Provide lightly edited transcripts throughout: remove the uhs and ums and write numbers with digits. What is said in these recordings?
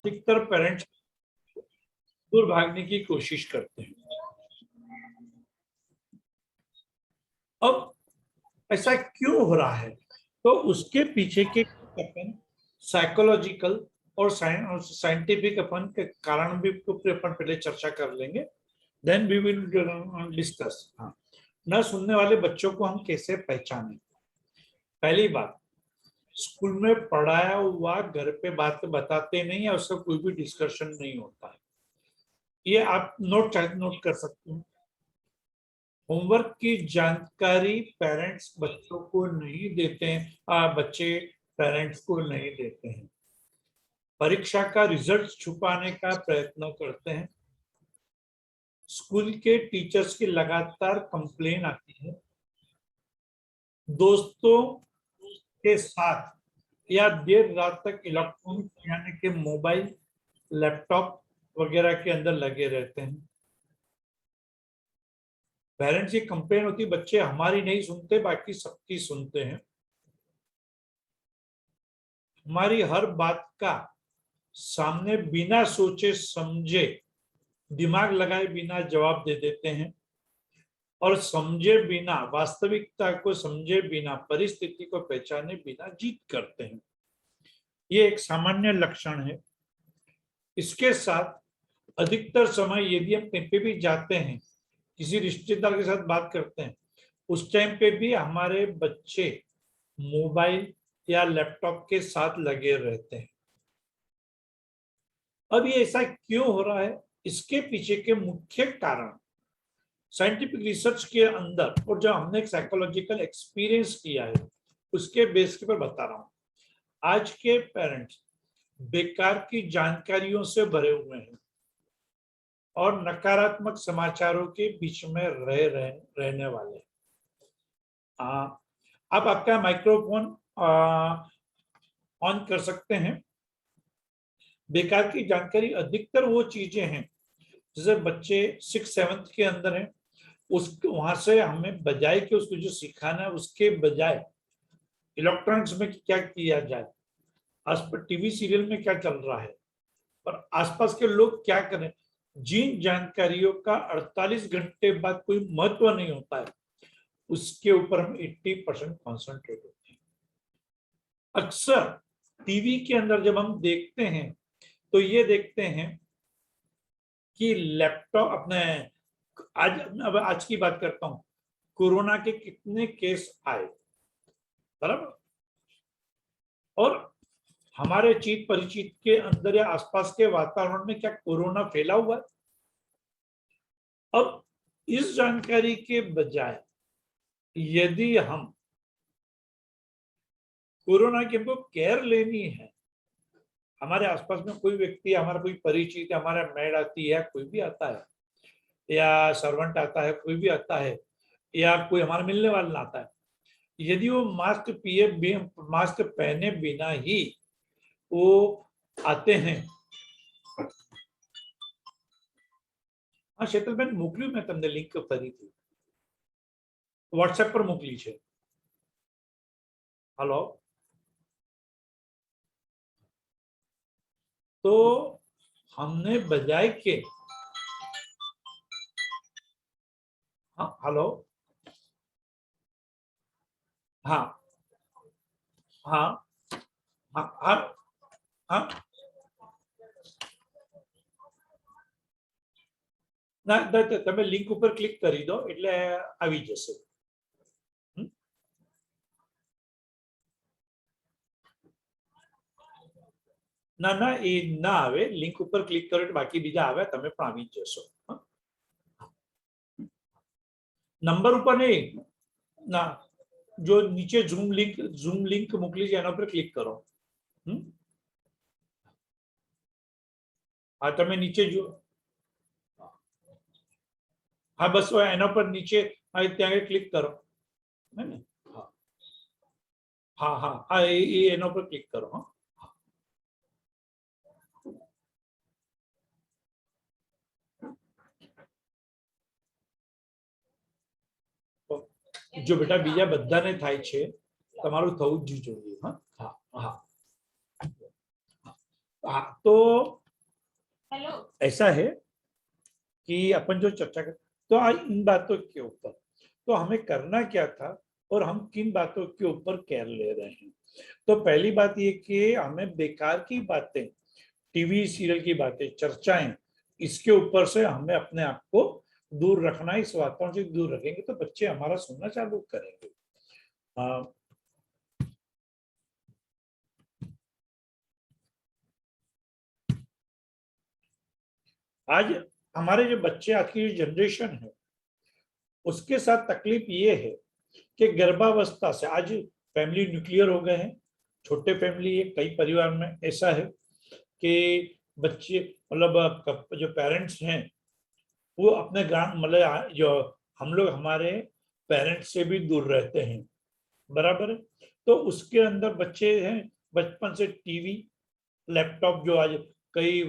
अधिकतर पेरेंट्स दूर भागने की कोशिश करते हैं। अब ऐसा क्यों हो रहा है? तो उसके पीछे के अपन साइकोलॉजिकल और साइंटिफिक अपन के कारण भी अपन पहले चर्चा कर लेंगे, देन वी विल डिस्कस। हाँ, न सुनने वाले बच्चों को हम कैसे पहचानें? पहली बात, स्कूल में पढ़ाया हुआ घर पे बात बताते नहीं है, उसका कोई भी डिस्कशन नहीं होता है। ये आप नोट कर सकते हो। होमवर्क की जानकारी पेरेंट्स बच्चों को नहीं देते हैं, बच्चे पेरेंट्स को नहीं देते हैं। परीक्षा का रिजल्ट छुपाने का प्रयत्न करते हैं। स्कूल के टीचर्स की लगातार कंप्लेन आती है। दोस्तों के साथ या देर रात तक इलेक्ट्रॉनिक यानी कि मोबाइल, लैपटॉप वगैरह के अंदर लगे रहते हैं। पेरेंट्स की कंप्लेन होती, बच्चे हमारी नहीं सुनते, बाकी सबकी सुनते हैं। हमारी हर बात का सामने बिना सोचे समझे, दिमाग लगाए बिना जवाब दे देते हैं और समझे बिना, वास्तविकता को समझे बिना, परिस्थिति को पहचाने बिना जीत करते हैं। ये एक सामान्य लक्षण है। इसके साथ अधिकतर समय यदि हम कहीं पे भी जाते हैं, किसी रिश्तेदार के साथ बात करते हैं, उस टाइम पे भी हमारे बच्चे मोबाइल या लैपटॉप के साथ लगे रहते हैं। अब ये ऐसा क्यों हो रहा है? इसके पीछे के मुख्य कारण साइंटिफिक रिसर्च के अंदर और जो हमने एक साइकोलॉजिकल एक्सपीरियंस किया है उसके बेस के पर बता रहा हूं। आज के पेरेंट्स बेकार की जानकारियों से भरे हुए हैं और नकारात्मक समाचारों के बीच में रहने वाले। आप आपका माइक्रोफोन ऑन कर सकते हैं। बेकार की जानकारी अधिकतर वो चीजें हैं जैसे बच्चे 6th-7th के अंदर हैं, उस वहां से हमें बजाय कि उसको जो सिखाना है उसके बजाय इलेक्ट्रॉनिक्स में क्या किया जाए, आज पर टीवी सीरियल में क्या चल रहा है और आसपास के लोग क्या करें, जिन जानकारियों का 48 घंटे बाद कोई महत्व नहीं होता है, उसके ऊपर हम 80% कॉन्सेंट्रेट होते हैं। अक्सर टीवी के अंदर जब हम देखते हैं तो ये देखते हैं कि लैपटॉप अपने आज की बात करता हूं, कोरोना के कितने केस आए, बराबर, और हमारे चित परिचित के अंदर या आसपास के वातावरण में क्या कोरोना फैला हुआ है? अब इस जानकारी के बजाय यदि हम कोरोना की हमको केयर लेनी है, हमारे आसपास में कोई व्यक्ति, हमारा कोई परिचित, हमारा मेड आती है, कोई भी आता है या सर्वेंट आता है, कोई भी आता है या कोई हमारा मिलने वाला आता है, यदि वो मास्क पहने बिना ही वो आते हैं। हाँ शीतलबेन, मोकल्યું मैं તમને लिंक फरीથી व्हाट्सएप पर मोकली છે। हेलो, तो हमने बजाय के, हाँ हेलो, हाँ हाँ हाँ हाँ हाँ, ના તમે લિંક ઉપર ક્લિક કરી દો એટલે આવી જશે। ના ના, એ ના આવે, લિંક ઉપર ક્લિક કરો એટલે બાકી બીજા આવે, તમે પણ આવી જશો। નંબર ઉપર નહીં, ના, જો નીચે ઝૂમ લિંક મોકલી છે એના ઉપર ક્લિક કરો। हाँ તમે નીચે જો, हाँ बस एना पर नीचे त्या क्लिक करो, है ने? हाँ हाँ हाँ हाँ, एना पर क्लिक करो। हाँ, जो बेटा बीजा बधाने थाय छे, तमारुं थवुं ज जोईए। हाँ हाँ हाँ, हाँ, तो ऐसा है कि अपन जो चर्चा कर, तो आज इन बातों के ऊपर तो हमें करना क्या था और हम किन बातों के ऊपर केयर ले रहे हैं। तो पहली बात ये कि हमें बेकार की बातें, टीवी सीरियल की बातें, चर्चाएं, इसके ऊपर से हमें अपने आप को दूर रखना है। इस वातावरण से दूर रखेंगे तो बच्चे हमारा सुनना चालू करेंगे। आज हमारे जो बच्चे, आज की जो जनरेशन है, उसके साथ तकलीफ ये है कि गर्भावस्था से आज फैमिली न्यूक्लियर हो गए हैं, छोटे फैमिली है, कई परिवार में ऐसा है कि बच्चे मतलब जो पेरेंट्स हैं वो अपने ग्राम मतलब जो हम लोग हमारे पेरेंट्स से भी दूर रहते हैं, बराबर है। तो उसके अंदर बच्चे हैं बचपन से टीवी, लैपटॉप, जो आज कई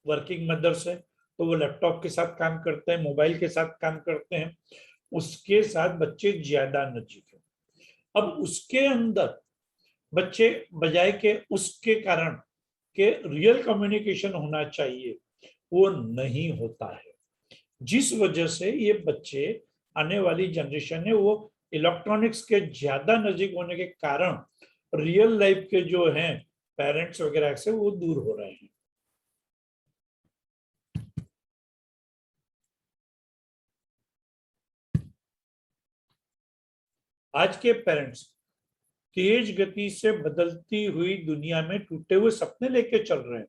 वर्किंग मदर्स हैं तो वो लैपटॉप के साथ काम करते हैं, मोबाइल के साथ काम करते हैं, उसके साथ बच्चे ज्यादा नजीक है। अब उसके अंदर बच्चे बजाय के उसके कारण के रियल कम्युनिकेशन होना चाहिए, वो नहीं होता है, जिस वजह से ये बच्चे, आने वाली जनरेशन है, वो इलेक्ट्रॉनिक्स के ज्यादा नजीक होने के कारण रियल लाइफ के जो हैं पेरेंट्स वगैरह से वो दूर हो रहे हैं। आज के पेरेंट्स तेज गति से बदलती हुई दुनिया में टूटे हुए सपने लेके चल रहे हैं।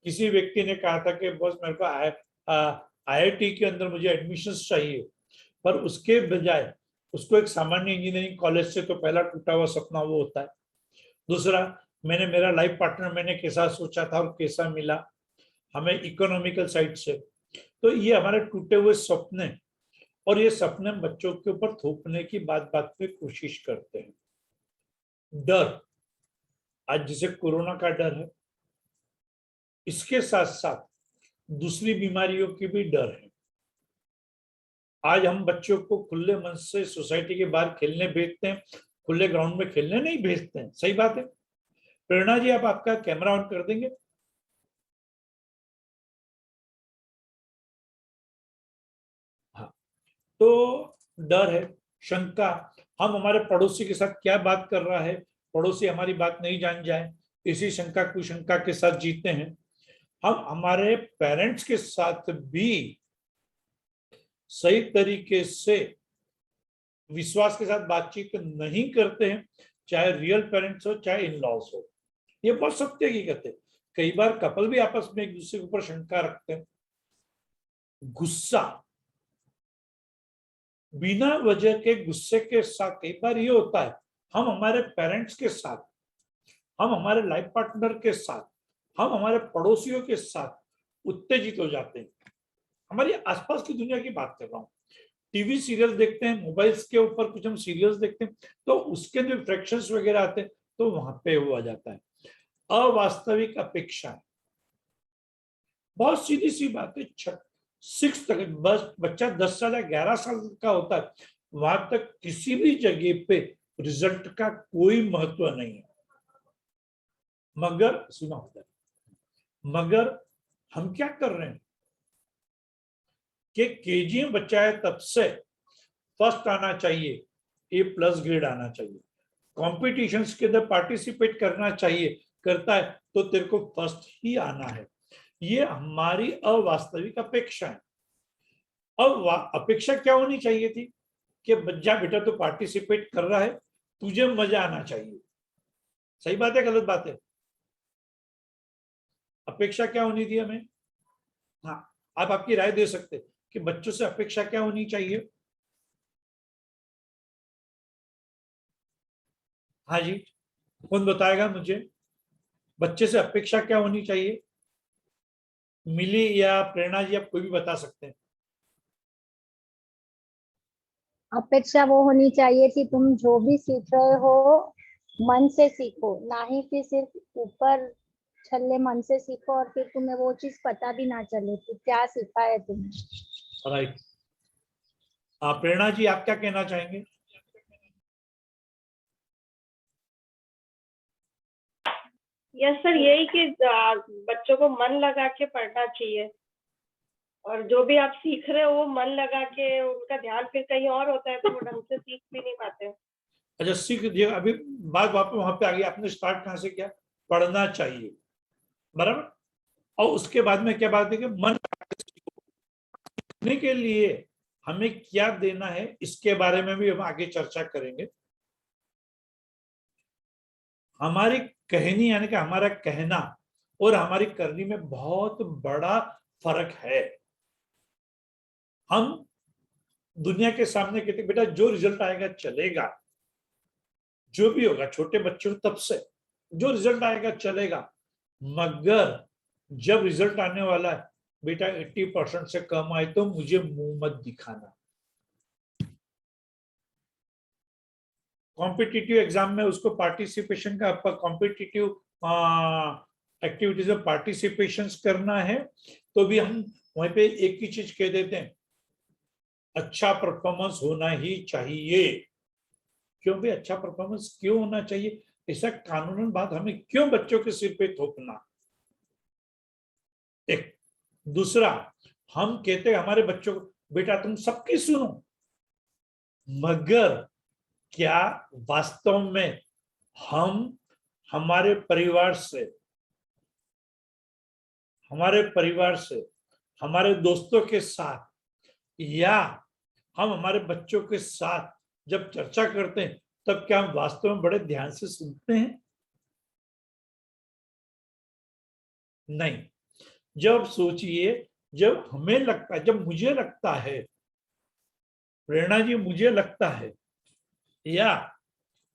किसी व्यक्ति ने कहा था कि बॉस मेरे को आईआईटी के अंदर मुझे एडमिशन चाहिए, पर उसके बजाय उसको एक सामान्य इंजीनियरिंग कॉलेज से तो पहला टूटा हुआ सपना वो होता है। दूसरा, मैंने मेरा लाइफ पार्टनर मैंने कैसा सोचा था और कैसा मिला, हमें इकोनॉमिकल साइड से। तो ये हमारे टूटे हुए सपने, और ये सपने बच्चों के ऊपर थोपने की बात बात पे कोशिश करते हैं। डर, आज जैसे कोरोना का डर है, इसके साथ साथ दूसरी बीमारियों की भी डर है। आज हम बच्चों को खुले मन से सोसाइटी के बाहर खेलने भेजते हैं, खुले ग्राउंड में खेलने नहीं भेजते हैं, सही बात है। प्रेरणा जी, आप आपका कैमरा ऑन कर देंगे? हाँ, तो डर है, शंका, हम हमारे पड़ोसी के साथ क्या बात कर रहा है, पड़ोसी हमारी बात नहीं जान जाए, इसी शंका कुशंका के साथ जीते हैं। हम हमारे पेरेंट्स के साथ भी सही तरीके से विश्वास के साथ बातचीत नहीं करते हैं, चाहे रियल पेरेंट्स हो चाहे इन लॉज हो। ये बहुत सत्य हकीकत है। कई बार कपल भी आपस में एक दूसरे के ऊपर शंका रखते हैं। गुस्सा, बिना वजह के गुस्से के साथ कई बार ये होता है, हम हमारे पेरेंट्स के साथ, हम हमारे लाइफ पार्टनर के साथ, हम हमारे पड़ोसियों के साथ उत्तेजित हो जाते हैं। हमारी आसपास की दुनिया की बात कर रहा हूँ, टीवी सीरियल देखते हैं, मोबाइल्स के ऊपर कुछ हम सीरियल्स देखते हैं, तो उसके जो फ्रैक्शंस वगैरह आते हैं तो वहां पे वो आ जाता है अवास्तविक अपेक्षा। बहुत सीधी सी बात है, 6 तक बस बच्चा 10 साल या 11 साल का होता है, वहां तक किसी भी जगह पे रिजल्ट का कोई महत्व नहीं है। मगर सुना होता है, मगर हम क्या कर रहे हैं कि केजी में बच्चा है तब से फर्स्ट आना चाहिए, A+ ग्रेड आना चाहिए, कॉम्पिटिशन्स के अंदर पार्टिसिपेट करना चाहिए, करता है तो तेरे को फर्स्ट ही आना है। ये हमारी अवास्तविक अपेक्षा है। अब अपेक्षा क्या होनी चाहिए थी कि बच्चा बेटा तो पार्टिसिपेट कर रहा है, तुझे मजा आना चाहिए। सही बात है, गलत बात है? अपेक्षा क्या होनी थी हमें? हाँ, आप आपकी राय दे सकते कि बच्चों से अपेक्षा क्या होनी चाहिए। हाँ जी, कौन बताएगा मुझे, बच्चे से अपेक्षा क्या होनी चाहिए? मिली या प्रेरणा जी, आप कोई भी बता सकते हैं। अपेक्षा वो होनी चाहिए कि तुम जो भी सीख रहे हो मन से सीखो, ना ही कि सिर्फ ऊपर छल्ले मन से सीखो और फिर तुम्हें वो चीज पता भी ना चले कि क्या सीखा है तुमने। राइट। प्रेरणा जी, आप क्या कहना चाहेंगे? यस सर, यही कि बच्चों को मन लगा के पढ़ना चाहिए, और जो भी आप सीख रहे हो वो मन लगा के, उनका ध्यान फिर कहीं और होता है तो वो ढंग से सीख भी नहीं पाते। अच्छा सीख दिया, अभी बात वापस वहां पे आ गई, आपने स्टार्ट कहाँ से किया? पढ़ना चाहिए, बराबर। और उसके बाद में क्या बात है कि मन सीखने के लिए हमें क्या देना है, इसके बारे में भी हम आगे चर्चा करेंगे। हमारी कहनी यानी कि हमारा कहना और हमारी करनी में बहुत बड़ा फर्क है। हम दुनिया के सामने कहते बेटा जो रिजल्ट आएगा चलेगा, जो भी होगा, छोटे बच्चों तब से जो रिजल्ट आएगा चलेगा, मगर जब रिजल्ट आने वाला है बेटा 80% से कम आए तो मुझे मुंह मत दिखाना। कॉम्पिटिटिव एग्जाम में उसको पार्टिसिपेशन का, कॉम्पिटिटिव एक्टिविटीज में पार्टिसिपेशन करना है तो भी हम वहीं पे एक ही चीज कह देते हैं, अच्छा परफॉर्मेंस होना ही चाहिए। क्यों भी अच्छा परफॉर्मेंस क्यों होना चाहिए, ऐसा कानूनन बात हमें क्यों बच्चों के सिर पे थोपना? एक दूसरा, हम कहते हैं हमारे बच्चों को बेटा तुम सबकी सुनो, मगर क्या वास्तव में हम हमारे परिवार से, हमारे दोस्तों के साथ, या हम हमारे बच्चों के साथ जब चर्चा करते हैं तब क्या हम वास्तव में बड़े ध्यान से सुनते हैं? नहीं। जब सोचिए, जब हमें लगता है, जब मुझे लगता है, प्रेरणा जी मुझे लगता है, या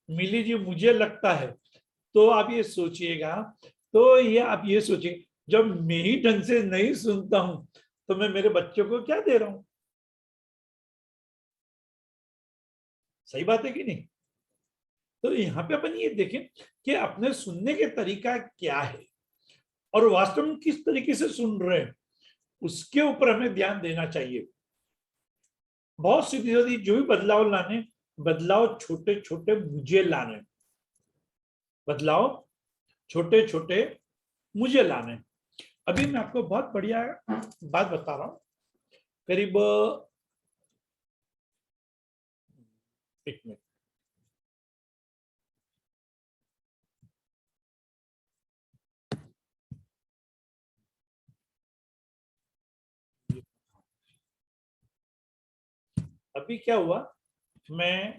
मिली जी मुझे लगता है, तो आप ये सोचिएगा, तो ये आप ये सोचिए जब मैं ही ढंग से नहीं सुनता हूं तो मैं मेरे बच्चों को क्या दे रहा हूं? सही बात है कि नहीं? तो यहाँ पे अपन ये देखें कि अपने सुनने के तरीका क्या है और वास्तव में किस तरीके से सुन रहे हैं, उसके ऊपर हमें ध्यान देना चाहिए। बहुत सीधी सीधी जो भी बदलाव लाने, बदलाव छोटे छोटे मुझे लाने, बदलाव छोटे छोटे मुझे लाने। अभी मैं आपको बहुत बढ़िया बात बता रहा हूं। करीब एक मिनट, अभी क्या हुआ, मैं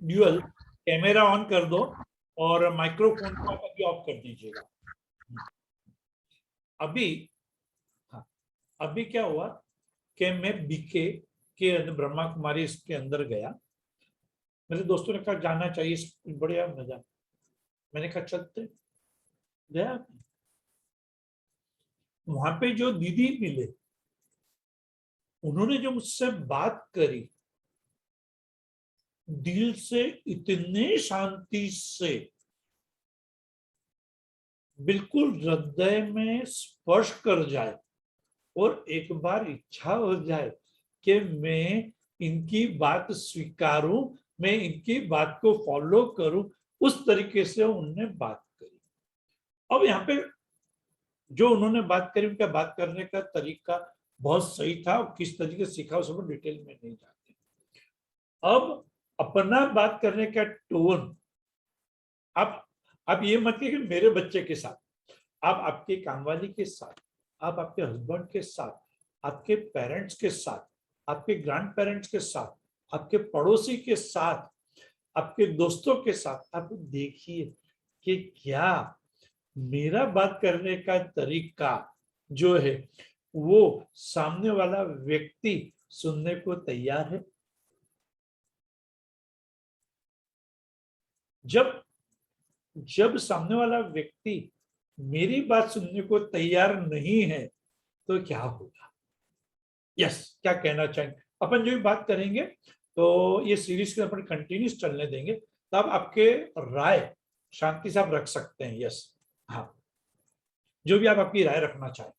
ड्यूअल कैमरा ऑन कर दो और माइक्रोफोन को आप अभी ऑफ कर दीजिएगा। अभी हाँ, अभी क्या हुआ कि मैं बीके के ब्रह्मा कुमारी इसके अंदर गया, मेरे दोस्तों ने कहा जाना चाहिए, बढ़िया मजा, मैंने कहा चलते, गया। वहां पे जो दीदी मिले, उन्होंने जो मुझसे बात करी, दिल से इतने शांति से, बिल्कुल हृदय में स्पर्श कर जाए और एक बार इच्छा हो जाए कि मैं इनकी बात स्वीकारूं, मैं इनकी बात को फॉलो करूं, उस तरीके से उन्होंने बात करी। अब यहाँ पे जो उन्होंने बात करी, उनका बात करने का तरीका बहुत सही था, और किस तरीके से सीखा उस पर डिटेल में नहीं जाते। अब अपना बात करने का टोन, आप ये मत कि मेरे बच्चे के साथ, आप आपके कामवाली के साथ, आप आपके हस्बैंड के साथ, आपके पेरेंट्स के साथ, आपके ग्रैंड पेरेंट्स के साथ, आपके पड़ोसी के साथ, आपके दोस्तों के साथ आप देखिए कि क्या मेरा बात करने का तरीका जो है वो सामने वाला व्यक्ति सुनने को तैयार है। जब सामने वाला व्यक्ति मेरी बात सुनने को तैयार नहीं है तो क्या होगा? यस, क्या कहना चाहेंगे? अपन जो भी बात करेंगे तो ये सीरीज के अपन कंटिन्यूस चलने देंगे, तब आपके राय शांति से आप रख सकते हैं। यस, हाँ, जो भी आप आपकी राय रखना चाहें।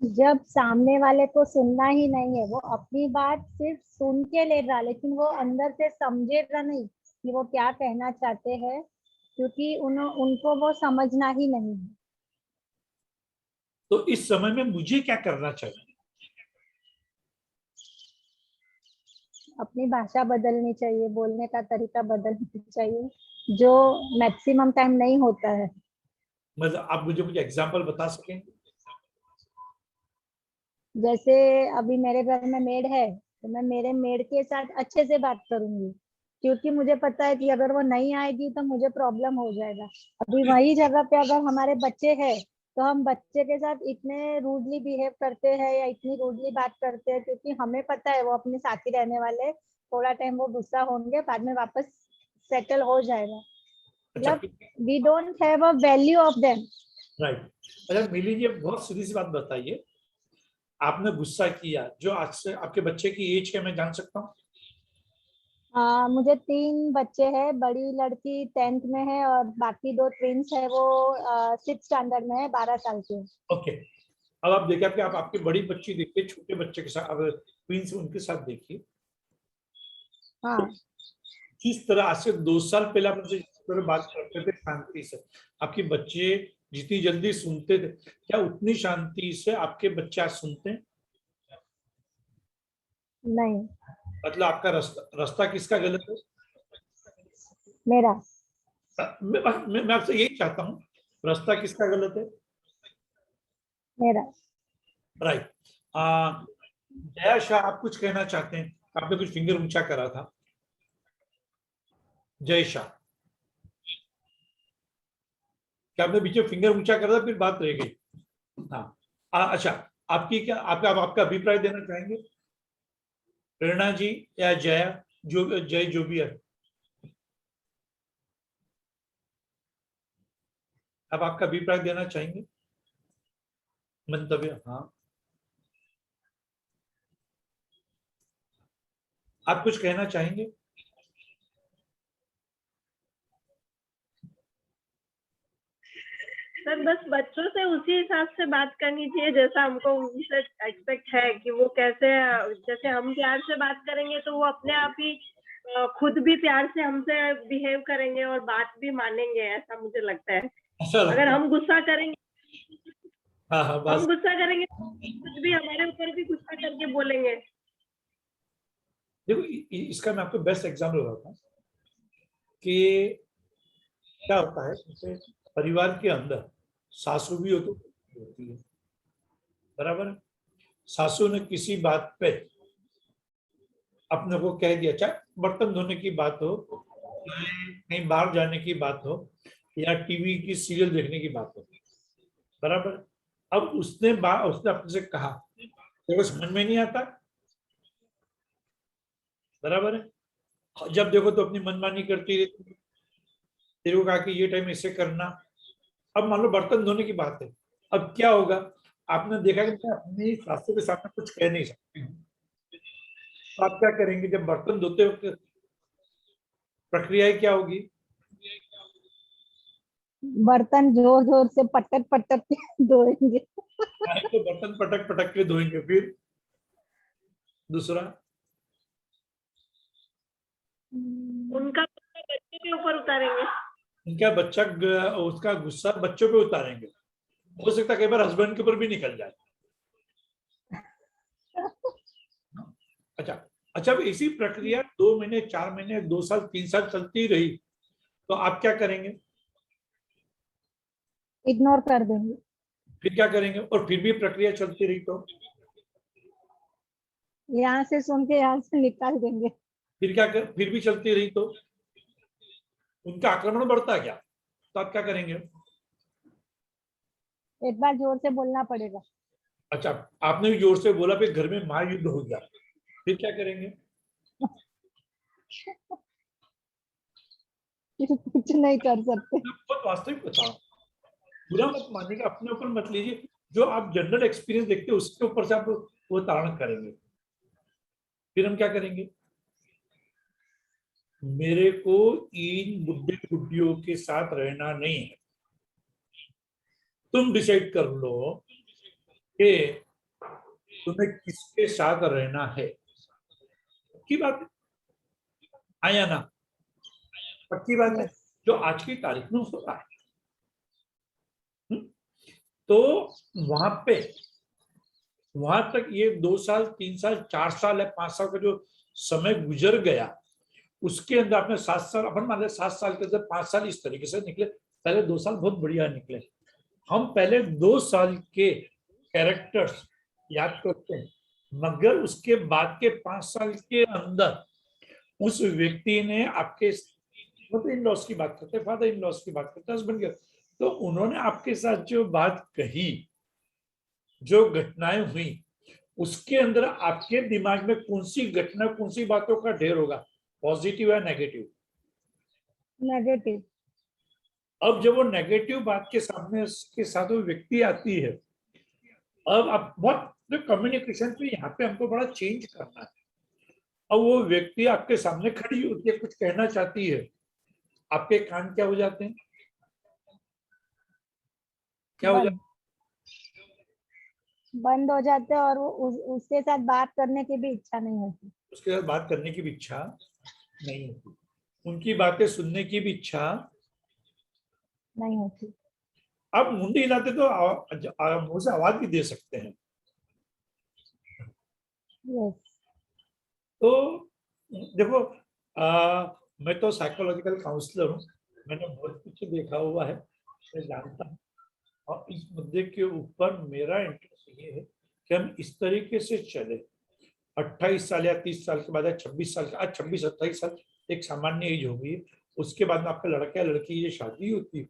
जब सामने वाले को सुनना ही नहीं है, वो अपनी बात सिर्फ सुन के ले रहा, लेकिन वो अंदर से समझेगा नहीं कि वो क्या कहना चाहते हैं, क्योंकि उनको वो समझना ही नहीं है। तो इस समय में मुझे क्या करना चाहिए? अपनी भाषा बदलनी चाहिए, बोलने का तरीका बदलना चाहिए, जो मैक्सिमम टाइम नहीं होता है। मतलब आप मुझे कुछ एग्जांपल बता सकेंगे? जैसे अभी मेरे घर में मेड है, तो मैं मेरे मेड के साथ अच्छे से बात करूंगी, क्योंकि मुझे पता है कि अगर वो नहीं आएगी तो मुझे प्रॉब्लम हो जाएगा। अभी वही जगह पे अगर हमारे बच्चे हैं, तो हम बच्चे के साथ इतने रूडली बिहेव करते हैं या इतनी रूडली बात करते हैं, क्योंकि हमें पता है वो अपने साथी रहने वाले, थोड़ा टाइम वो गुस्सा होंगे, बाद में वापस सेटल हो जाएगा। अच्छा, मतलब we don't have a value of them. Right. अच्छा मिली जी, बहुत सीधी सी बात बताइए, आपने गुस्सा किया, जो आज से आपके बच्चे की एज क्या मैं जान सकता हूँ? मुझे 3 बच्चे हैं, बड़ी लड़की 10th में है और बाकी 2 ट्विंस है, वो 6th स्टैंडर्ड में है, 12 साल की। ओके। अब आप देखिए, आप आपकी बड़ी बच्ची देखिए, छोटे बच्चे के साथ, अब ट्विंस उनके साथ देखिए, हाँ, जिस तरह आज से 2 साल पहले आप मुझसे जिस तरह बात करते थे शांति से, आपके बच्चे जितनी जल्दी सुनते थे, क्या उतनी शांति से आपके बच्चे आज सुनते हैं? नहीं, मतलब आपका रास्ता किसका गलत है? मेरा। मैं आपसे यही चाहता हूँ, रास्ता किसका गलत है? मेरा। राइट। जया शाह, आप कुछ कहना चाहते हैं? आपने कुछ फिंगर ऊंचा करा था। जय शाह, क्या आपने बीच में फिंगर ऊंचा करा था, फिर बात रह गई? हाँ। अच्छा, आपकी क्या आपका अभिप्राय देना चाहेंगे, प्रेरणा जी या जया, जो जय जो भी है, अब आपका अभिप्राय देना चाहेंगे, मंतव्य? हाँ, आप कुछ कहना चाहेंगे? सर बस बच्चों से उसी हिसाब से बात करनी चाहिए जैसा हमको उनसे एक्सपेक्ट है, कि वो कैसे, जैसे हम प्यार से बात करेंगे तो वो अपने आप ही खुद भी प्यार से हमसे बिहेव करेंगे और बात भी मानेंगे, ऐसा मुझे लगता है। ऐसा अगर लगता है? हम गुस्सा करेंगे, हाँ हाँ, बस कुछ भी हमारे ऊपर भी गुस्सा करके बोलेंगे। देखो, इसका मैं आपको बेस्ट एग्जाम्पल बताता हूँ कि क्या होता है, जैसे परिवार के अंदर सासू भी होती है, बराबर है? सासू ने किसी बात पे अपने को कह दिया, चाहे बर्तन धोने की बात हो, कहीं बाहर जाने की बात हो, या टीवी की सीरियल देखने की बात हो, बराबर? अब उसने अपने से कहा, देखो समझ में नहीं आता, बराबर है? जब देखो तो अपनी मनमानी करती रहती है, तेरे को कहा कि ये टाइम ऐसे करना। अब मान लो बर्तन धोने की बात है, अब क्या होगा? आपने देखा कि मैं अपनी सासू के सामने कुछ कह नहीं सकती हूँ, तो आप क्या करेंगे जब बर्तन धोते वक्त? प्रक्रिया क्या होगी? बर्तन जोर जोर से पटक पटक के धोएंगे। पहले तो बर्तन पटक पटक के धोएंगे, फिर दूसरा उनका बच्चे के ऊपर उतारेंगे। उसका गुस्सा बच्चों पे उतारेंगे। हो सकता है कई बार हस्बैंड के ऊपर भी निकल जाए। अच्छा, अच्छा, अब इसी प्रक्रिया 2 महीने, 4 महीने, 2 साल, 3 साल चलती रही, तो आप क्या करेंगे? इग्नोर कर देंगे। फिर क्या करेंगे? और फिर भी प्रक्रिया चलती रही तो यहाँ से सुन के यहाँ से निकाल देंगे। फिर भी चलती रही तो उनका आक्रमण बढ़ता क्या? तो आप क्या करेंगे? एक बार जोर से बोलना पड़ेगा। अच्छा, आपने भी जोर से बोला, फिर घर में महायुद्ध हो गया, फिर क्या करेंगे? कुछ नहीं कर सकते। बहुत वास्तविक बता, बुरा मत मानिएगा, अपने ऊपर मत लीजिए, जो आप जनरल एक्सपीरियंस देखते हैं उसके ऊपर से आप वो तारण करेंगे। फिर हम क्या करेंगे? मेरे को इन बुड्ढे बुड्ढियों के साथ रहना नहीं है। तुम डिसाइड कर लो कि तुम्हें किसके साथ रहना है, पक्की बात है, हाँ या ना, पक्की बात है, Yes. जो आज की तारीख में हो रहा है। तो वहां तक ये 2 साल 3 साल 4 साल या 5 साल का जो समय गुजर गया, उसके अंदर आपने 7 साल, अपन मान लें 7 साल के अंदर 5 साल इस तरीके से निकले, पहले 2 साल बहुत बढ़िया निकले। हम पहले 2 साल के कैरेक्टर्स याद करते हैं, मगर उसके बाद के 5 साल के अंदर उस व्यक्ति ने आपके, मतलब इन लॉस की बात करते हैं, फादर इन लॉस की बात करते हैं, हस्बैंड के, तो उन्होंने आपके साथ जो बात कही, जो घटनाएं हुई, उसके अंदर आपके दिमाग में कौन सी घटना, कौन सी बातों का ढेर होगा, पॉजिटिव या नेगेटिव? नेगेटिव। अब जब वो नेगेटिव बात के सामने के साथ वो व्यक्ति आती है, अब आप बहुत कम्युनिकेशन पे यहाँ पे हमको बड़ा चेंज करना है। अब वो व्यक्ति आपके सामने खड़ी होती है, कुछ कहना चाहती है, आपके कान क्या हो जाते हैं, क्या हो जाते हैं? बंद हो जाते हैं और वो उसके साथ बात करने की भी इच्छा नहीं होती। उसके साथ बात करने की भी इच्छा नहीं होती, उनकी बातें सुनने की भी इच्छा नहीं होती। आप मुंडी हिलाते तो मुंह से आवाज भी दे सकते हैं। Yes. तो देखो, मैं तो साइकोलॉजिकल काउंसलर हूँ, मैंने बहुत कुछ देखा हुआ है, मैं जानता हूँ, और इस मुद्दे के ऊपर मेरा इंटरेस्ट ये है कि हम इस तरीके से चले। 28 साल या 30 साल के बाद या 26 साल, आज 26-28 साल एक सामान्य एज होगी, उसके बाद में आपका लड़का या लड़की ये शादी होती है,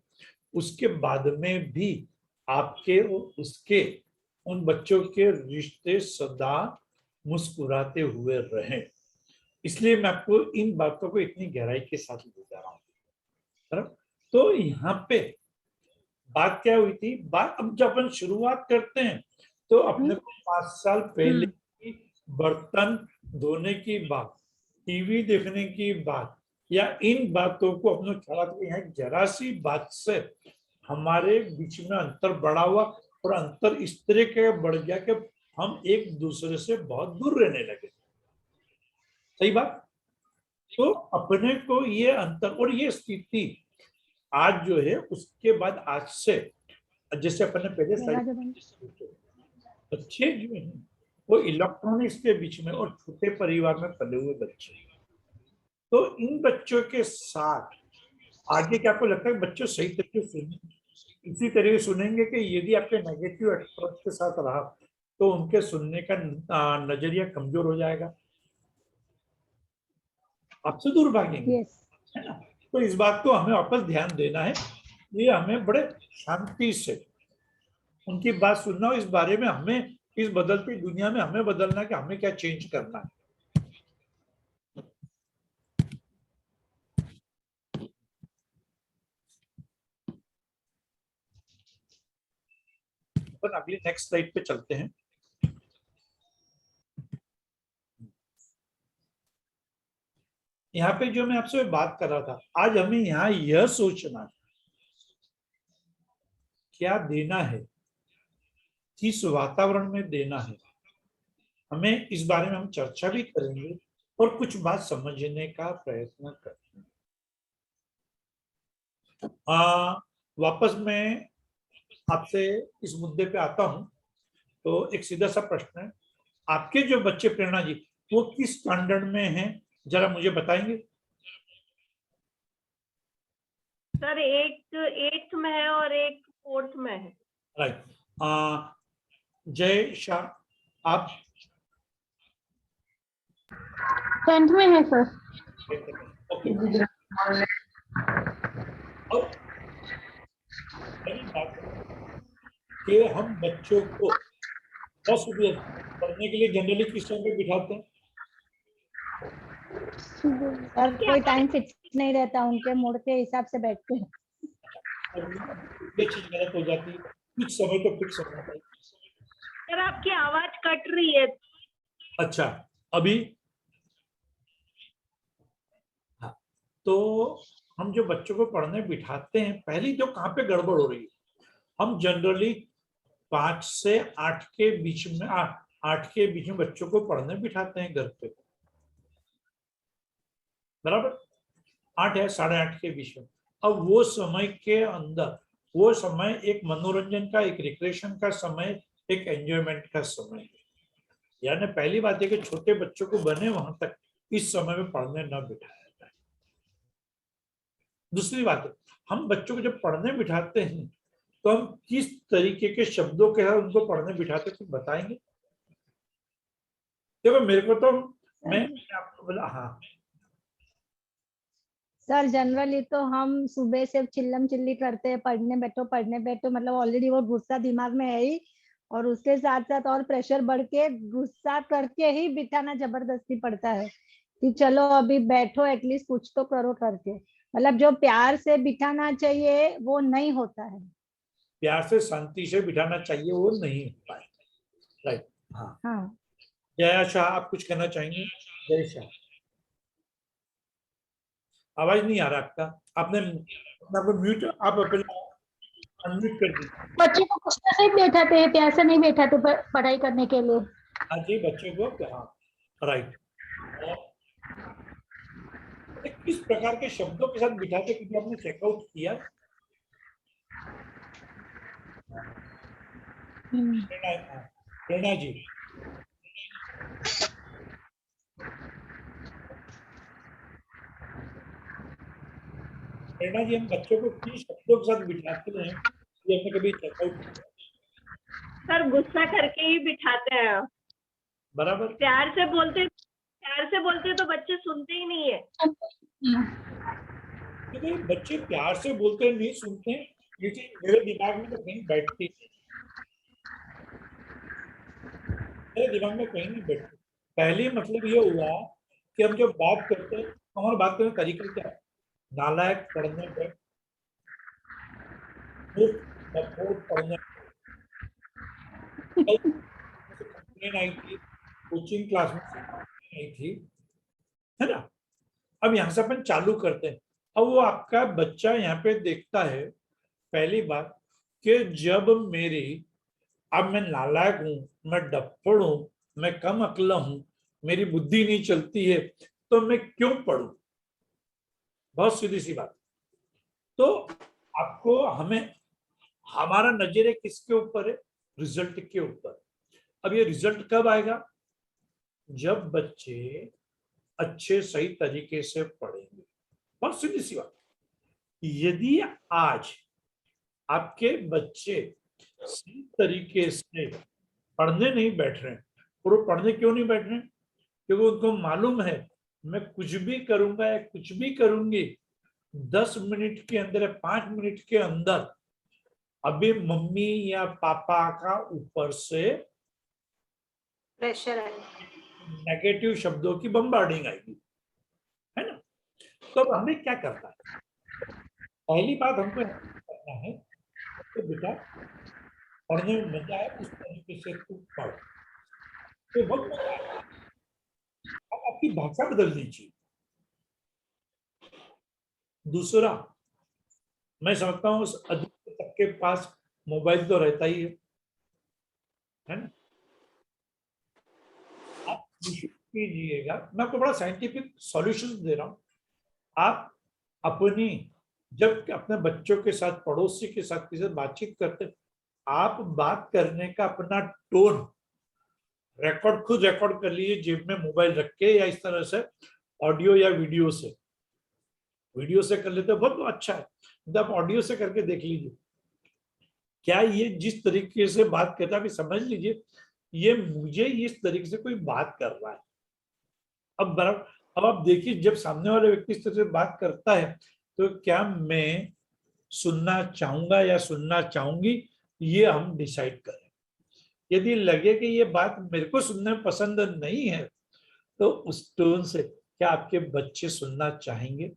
उसके बाद में भी आपके और उसके उन बच्चों के रिश्ते सदा मुस्कुराते हुए रहें। इसलिए मैं आपको इन बातों को इतनी गहराई के साथ ले जा रहा हूँ। तो यहाँ पे बात क्या हुई थी, बात अब जब अपन शुरुआत करते हैं तो अपने को 5 साल पहले की बर्तन धोने की बात, टीवी देखने की बात, या इन बातों को अपने ख्याल में, यहाँ जरा सी बात से हमारे बीच में अंतर बढ़ा हुआ, और अंतर इस तरह के बढ़ गया कि हम एक दूसरे से बहुत दूर रहने लगे। सही बात। तो अपने को ये अंतर और ये स्थिति आज जो है, उसके बाद आज से, जैसे अपन ने पहले बच्चे जो हैं वो इलेक्ट्रॉनिक्स के बीच में और छोटे परिवार में पले हुए बच्चे, तो इन बच्चों के साथ आगे क्या आपको लगता है बच्चे सही तरीके से इसी तरीके सुनेंगे कि यदि आपके नेगेटिव अप्रोच के साथ रहा तो उनके सुनने का नजरिया कमजोर हो जाएगा, आपसे दूर भागेंगे। Yes. है ना? तो इस बात को हमें वापस ध्यान देना है, ये हमें बड़े शांति से उनकी बात सुनना, और इस बारे में हमें इस बदलती दुनिया में हमें बदलना कि हमें क्या चेंज करना है। अपन अगली नेक्स्ट स्लाइड पे चलते हैं। यहाँ पे जो मैं आपसे बात कर रहा था, आज हमें यहाँ यह सोचना है क्या देना है, किस वातावरण में देना है, हमें इस बारे में हम चर्चा भी करेंगे और कुछ बात समझने का प्रयत्न करेंगे। वापस मैं आपसे इस मुद्दे पे आता हूं, तो एक सीधा सा प्रश्न है, आपके जो बच्चे प्रेरणा जी वो किस स्टैंडर्ड में हैं, जरा मुझे बताएंगे। सर एक 8th में है और एक 4th में है। राइट। जय शाह आप 10th में है सर। ओके। कि हम बच्चों को 10 पढ़ने के लिए जनरली किस टाइम पे बिठाते हैं? और कोई टाइम फिक्स नहीं रहता, उनके मूड के हिसाब से बैठते हैं। ये चीज गलत हो जाती है, कुछ समय तो फिक्स होना चाहिए। सर आपकी आवाज कट रही है। अच्छा अभी, हाँ, तो हम जो बच्चों को पढ़ने बिठाते हैं, पहली जो कहाँ पे गड़बड़ हो रही है, हम जनरली 5 से 8 के बीच में 8 के बीच में बच्चों को पढ़ने बिठाते हैं घर पे, बराबर, 8 या 8:30 के बीच में। अब वो समय के अंदर, वो समय एक मनोरंजन का, एक रिक्रिएशन का समय, एक एंजॉयमेंट का समय है। यानी पहली बात है कि छोटे बच्चों को बने वहां तक इस समय में पढ़ने न बिठाया जाए। दूसरी बात है, हम बच्चों को जब पढ़ने बिठाते हैं तो हम किस तरीके के शब्दों के साथ उनको पढ़ने बिठाते कुछ बताएंगे? देखो मेरे को तो, मैं आपको बोला, हाँ सर जनरली तो हम सुबह से चिल्लम चिल्ली करते हैं, पढ़ने बैठो, मतलब ऑलरेडी वो गुस्सा दिमाग में है ही, और उसके साथ साथ और प्रेशर बढ़ के गुस्सा करके ही बिठाना जबरदस्ती पड़ता है कि चलो अभी बैठो, एटलीस्ट कुछ तो करो करके। मतलब जो प्यार से बिठाना चाहिए वो नहीं होता है। प्यार से शांति से बिठाना चाहिए, वो नहीं हो पाए। राइट, हाँ। हाँ जया शाह, आप कुछ कहना चाहेंगे? जय शाह, आवाज नहीं आ रहा आपका, आपने आपको म्यूट, आप अपने अनम्यूट कर दीजिए। बच्चे को गुस्से से ही बैठाते हैं, प्यार से नहीं बैठाते पढ़ाई करने के लिए। हाँ जी, बच्चे को, हाँ राइट। किस प्रकार के शब्दों के साथ बिठाते, क्योंकि आपने चेकआउट किया? प्रेरणा जी, प्रेरणा जी, हम बच्चों को किस शब्दों के साथ बिठाते हैं, ये हमने कभी चेकआउट किया? सर गुस्सा करके ही बिठाते हैं। बराबर, प्यार से बोलते तो बच्चे सुनते ही नहीं है। क्योंकि बच्चे प्यार से बोलते हैं, नहीं सुनते हैं, लेकिन मेरे दिमाग में तो कहीं बैठती है, मेरे दिमाग में कहीं नहीं बैठती। पहली मतलब ये हुआ कि हम जब बात करते हैं तो हमारा बात करने का तरीका क्या है? नालायक पढ़ने पे, पढ़ने कंप्लेन आई थी, कोचिंग क्लास में आई थी, है ना? अब यहाँ से अपन चालू करते हैं। अब वो आपका बच्चा यहाँ पे देखता है, पहली बात कि जब मेरी, अब मैं नालायक हूं, मैं डफ्फड़ हूं, मैं कम अक्ला हूं, मेरी बुद्धि नहीं चलती है, तो मैं क्यों पढ़ूं? बहुत सीधी सी बात। तो आपको, हमें, हमारा नजरिया किसके ऊपर है? रिजल्ट के ऊपर। अब ये रिजल्ट कब आएगा? जब बच्चे अच्छे सही तरीके से पढ़ेंगे। बहुत सीधी सी बात। यदि आज आपके बच्चे सही तरीके से पढ़ने नहीं बैठ रहे हैं, और वो पढ़ने क्यों नहीं बैठ रहे हैं? क्योंकि उनको मालूम है मैं कुछ भी करूंगा या कुछ भी करूंगी, 10 मिनट के अंदर या 5 मिनट के अंदर अभी मम्मी या पापा का ऊपर से प्रेशर है। नेगेटिव शब्दों की बम्बार्डिंग आएगी, है ना? तो अब हमें क्या करना है? पहली बात हमको करना है तो बेटा, पढ़ने में मजा है, उस तरीके से तू पढ़, तो बहुत मजा आएगा। अब आपकी भाषा बदल दीजिए। दूसरा, मैं समझता हूँ उस अधिक सबके पास मोबाइल तो रहता ही है ना? आप कीजिएगा, मैं आपको बड़ा साइंटिफिक सॉल्यूशन दे रहा हूँ। आप अपनी, जब अपने बच्चों के साथ, पड़ोसी के साथ किसी से बातचीत करते, आप बात करने का अपना टोन रिकॉर्ड, खुद रिकॉर्ड कर लीजिए, जेब में मोबाइल रख के, या इस तरह से ऑडियो या वीडियो से, वीडियो से कर लेते बहुत अच्छा है, तो आप ऑडियो से करके देख लीजिए क्या ये जिस तरीके से बात करता है, समझ लीजिए ये मुझे इस तरीके से कोई बात कर रहा है। अब बराबर, अब आप देखिए जब सामने वाले व्यक्ति इस तरह से बात करता है तो क्या मैं सुनना चाहूंगा या सुनना चाहूंगी, ये हम डिसाइड करें। यदि लगे कि ये बात मेरे को सुनने पसंद नहीं है, तो उस टोन से क्या आपके बच्चे सुनना चाहेंगे?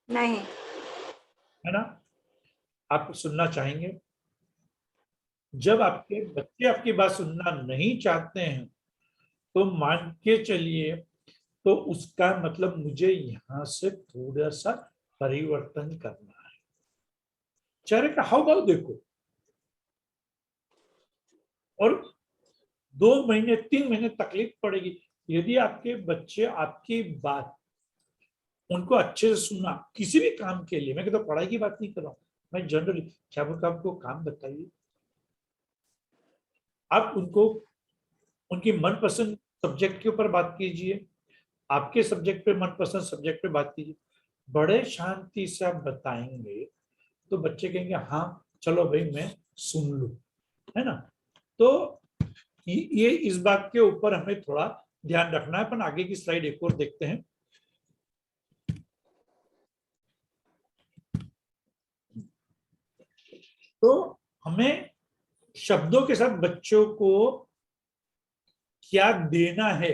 नहीं। है ना? आप सुनना चाहेंगे? जब आपके बच्चे आपकी बात सुनना नहीं चाहते हैं तो मान के चलिए, तो उसका मतलब मुझे यहां से थोड़ा सा परिवर्तन करना है। चेहरे का हाव भाव देखो, और 2 महीने 3 महीने तकलीफ पड़ेगी। यदि आपके बच्चे आपकी बात उनको अच्छे से सुनना किसी भी काम के लिए, मैं कहता पढ़ाई की बात नहीं कर रहा हूँ, मैं जनरली क्या बोलता आपको काम बताइए, आप उनको उनकी मनपसंद सब्जेक्ट के ऊपर बात कीजिए, आपके सब्जेक्ट पे मनपसंद सब्जेक्ट पे बात कीजिए, बड़े शांति से आप बताएंगे तो बच्चे कहेंगे हाँ चलो भाई मैं सुन लूं, है ना। तो ये इस बात के ऊपर हमें थोड़ा ध्यान रखना है। अपन आगे की स्लाइड एक और देखते हैं। तो हमें शब्दों के साथ बच्चों को क्या देना है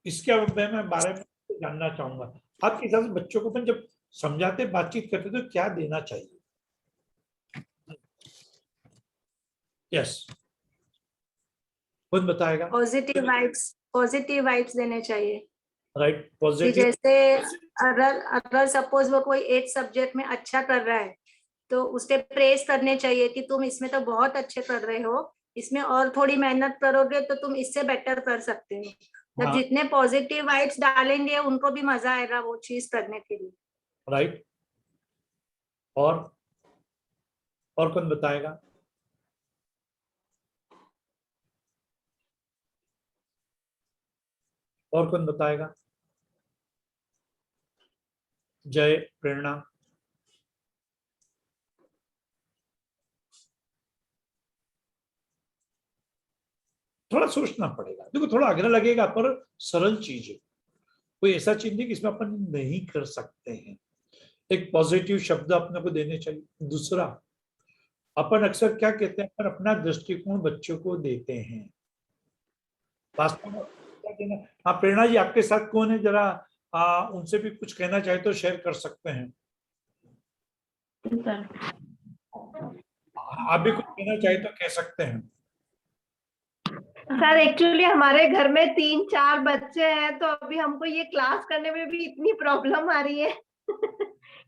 इसके बारे में जानना चाहूंगा। आपके हिसाब से बच्चों को अपन जब समझाते बातचीत करते तो क्या देना चाहिए? यस, कौन बताएगा? पॉजिटिव वाइब्स देने चाहिए। राइट, कि पॉजिटिव। जैसे अगर सपोज वो कोई एक सब्जेक्ट में अच्छा कर रहा है तो उसके प्रेज करने चाहिए कि तुम इसमें तो बहुत अच्छे कर रहे हो, इसमें और थोड़ी मेहनत करोगे तो तुम इससे बेटर कर सकते हो। जब जितने पॉजिटिव वाइब्स डालेंगे उनको भी मजा आएगा वो चीज करने के लिए। राइट, और कौन बताएगा? और कौन बताएगा? जय, प्रेरणा। थोड़ा सोचना पड़ेगा, देखो थोड़ा आग्रह लगेगा पर सरल चीज है, कोई ऐसा चीज नहीं कि इसमें अपन नहीं कर सकते हैं। एक पॉजिटिव शब्द अपने को देने चाहिए। दूसरा, अपन अक्सर क्या कहते हैं, अपन अपना दृष्टिकोण बच्चों को देते हैं, वास्तव में क्या कहना। हाँ प्रेरणा जी, आपके साथ कौन है, जरा उनसे भी कुछ कहना चाहे तो शेयर कर सकते हैं। आप भी कुछ कहना चाहे तो कह सकते हैं। सर एक्चुअली हमारे घर में 3-4 बच्चे हैं, तो अभी हमको ये क्लास करने में भी इतनी प्रॉब्लम आ रही है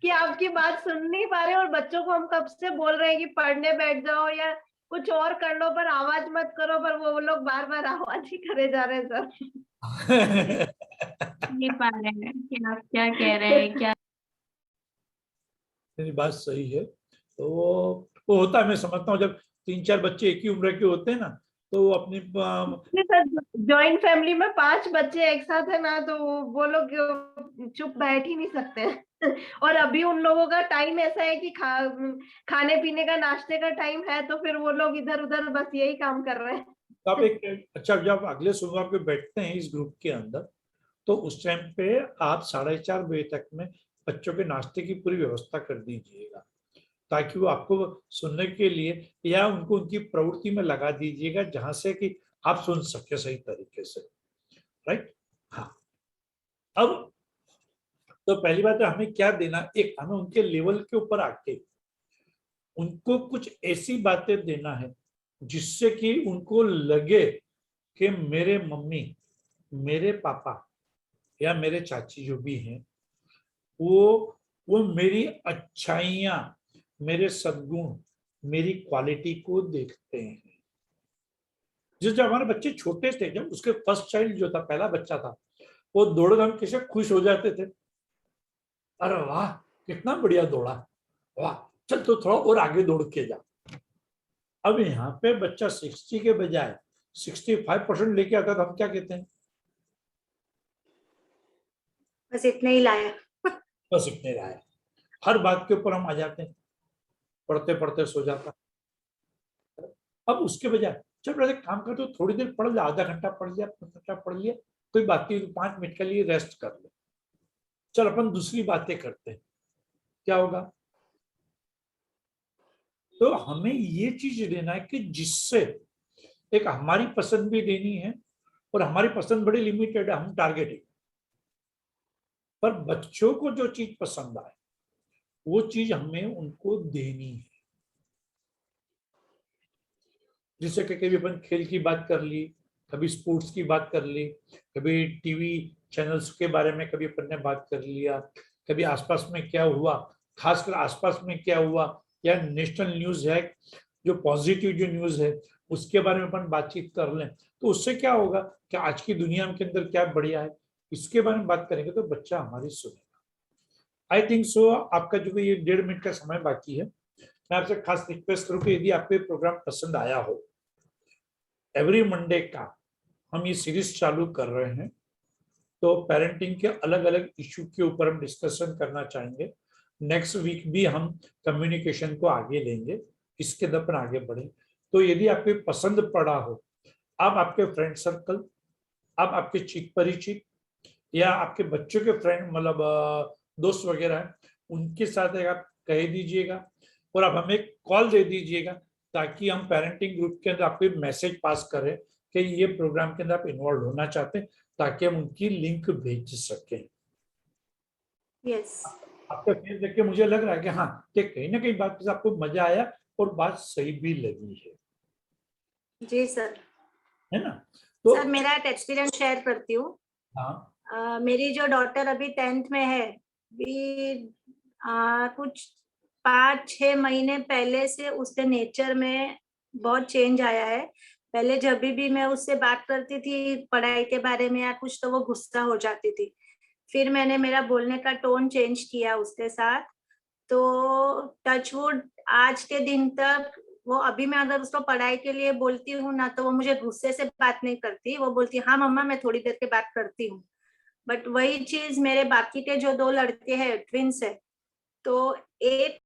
कि आपकी बात सुन नहीं पा रहे, और बच्चों को हम कब से बोल रहे हैं कि पढ़ने बैठ जाओ या कुछ और कर लो पर आवाज मत करो, पर वो लोग बार बार आवाज ही करे जा रहे हैं सर। नहीं पा रहे हैं कि आप क्या कह रहे हैं क्या। मेरी बात सही है। तो वो होता है, मैं समझता हूँ, जब 3-4 बच्चे एक ही उम्र के होते हैं ना तो वो अपनी सर जॉइंट फैमिली में 5 बच्चे एक साथ है ना, तो वो लोग चुप बैठ ही नहीं सकते हैं। और अभी उन लोगों का टाइम ऐसा है कि खाने पीने का, नाश्ते का टाइम है, तो फिर वो लोग इधर उधर बस यही काम कर रहे हैं। तो आप एक अच्छा, जब अगले सोमवार पे बैठते हैं इस ग्रुप के अंदर तो उस टाइम पे आप 4:30 बजे तक में बच्चों के नाश्ते की पूरी व्यवस्था कर दीजिएगा, ताकि वो आपको सुनने के लिए या उनको उनकी प्रवृत्ति में लगा दीजिएगा जहां से कि आप सुन सके सही तरीके से। राइट, हाँ। अब तो पहली बात है हमें क्या देना, एक हमें उनके लेवल के ऊपर आके उनको कुछ ऐसी बातें देना है जिससे कि उनको लगे कि मेरे मम्मी, मेरे पापा या मेरे चाची जो भी हैं वो मेरी अच्छाइयां, मेरे सद्गुण, मेरी क्वालिटी को देखते हैं। जब हमारे बच्चे छोटे थे, जब उसके फर्स्ट चाइल्ड जो था, पहला बच्चा था, वो दौड़ दम कैसे खुश हो जाते थे, अरे वाह कितना बढ़िया दौड़ा, वाह चल तो थोड़ा और आगे दौड़ के जा। अब यहाँ पे बच्चा 60 के बजाय 65% लेके आता था, हम क्या कहते हैं, बस इतने ही लाया। बस इतने लाया। हर बात के ऊपर हम आ जाते हैं, पढ़ते पढ़ते सो जाता। अब उसके बजाय चल पहले काम कर, तो थोड़ी देर पढ़ लिया, आधा घंटा पढ़ लिया, 5 घंटा पढ़ लिया, कोई बात नहीं, 5 मिनट के लिए रेस्ट कर ले, चल अपन दूसरी बातें करते हैं, क्या होगा। तो हमें ये चीज देना है कि जिससे एक हमारी पसंद भी देनी है, और हमारी पसंद बड़ी लिमिटेड है, हम टारगेटिंग, पर बच्चों को जो चीज पसंद आए वो चीज हमें उनको देनी है। जिससे कि कभी अपन खेल की बात कर ली, कभी स्पोर्ट्स की बात कर ली, कभी टीवी चैनल्स के बारे में कभी अपन ने बात कर लिया, कभी आसपास में क्या हुआ, खासकर आसपास में क्या हुआ, या नेशनल न्यूज है, जो पॉजिटिव जो न्यूज है उसके बारे में अपन बातचीत कर लें, तो उससे क्या होगा कि आज की दुनिया के अंदर क्या बढ़िया है, इसके बारे में बात करेंगे तो बच्चा हमारी सुनेगा। आई थिंक सो आपका जो ये 1.5 मिनट का समय बाकी है, मैं आपसे खास रिक्वेस्ट करूँ कि यदि आपको ये प्रोग्राम पसंद आया हो, एवरी मंडे का हम ये सीरीज चालू कर रहे हैं, तो पेरेंटिंग के अलग अलग इशू के ऊपर हम डिस्कशन करना चाहेंगे। नेक्स्ट वीक भी हम कम्युनिकेशन को आगे लेंगे, इसके दफन आगे बढ़े। तो यदि आपको पसंद पड़ा हो, आप आपके फ्रेंड सर्कल, आप आपके चित परिचित या आपके बच्चों के फ्रेंड मतलब दोस्त वगैरह हैं, उनके साथ एक आप कह दीजिएगा और आप हमें कॉल दे दीजिएगा, ताकि हम पेरेंटिंग ग्रुप के अंदर आपको मैसेज पास करें कि ये प्रोग्राम के अंदर आप इन्वॉल्व होना चाहते हैं, ताकि हम उनकी लिंक भेज सकें। यस, आपका फेस देख के मुझे लग रहा है कि हाँ, कि कहीं ना कहीं बात से आपको मजा आया और बात सही भी लगी है जी सर। है ना? तो सर मेरा एक एक्सपीरियंस शेयर करती हूँ। हाँ, मेरी जो डॉटर अभी 10th में है, भी कुछ 5-6 महीने पहले से उसके नेचर में बहुत चेंज आया है। पहले जब भी मैं उससे बात करती थी पढ़ाई के बारे में या कुछ, तो वो गुस्सा हो जाती थी। फिर मैंने मेरा बोलने का टोन चेंज किया उसके साथ, तो टचवुड आज के दिन तक वो, अभी मैं अगर उसको पढ़ाई के लिए बोलती हूँ ना, तो वो मुझे गुस्से से बात नहीं करती, वो बोलती हाँ मम्मा मैं थोड़ी देर के बात करती हूँ। बट वही चीज मेरे बाकी के जो 2 लड़के हैं, ट्विंस है, तो एक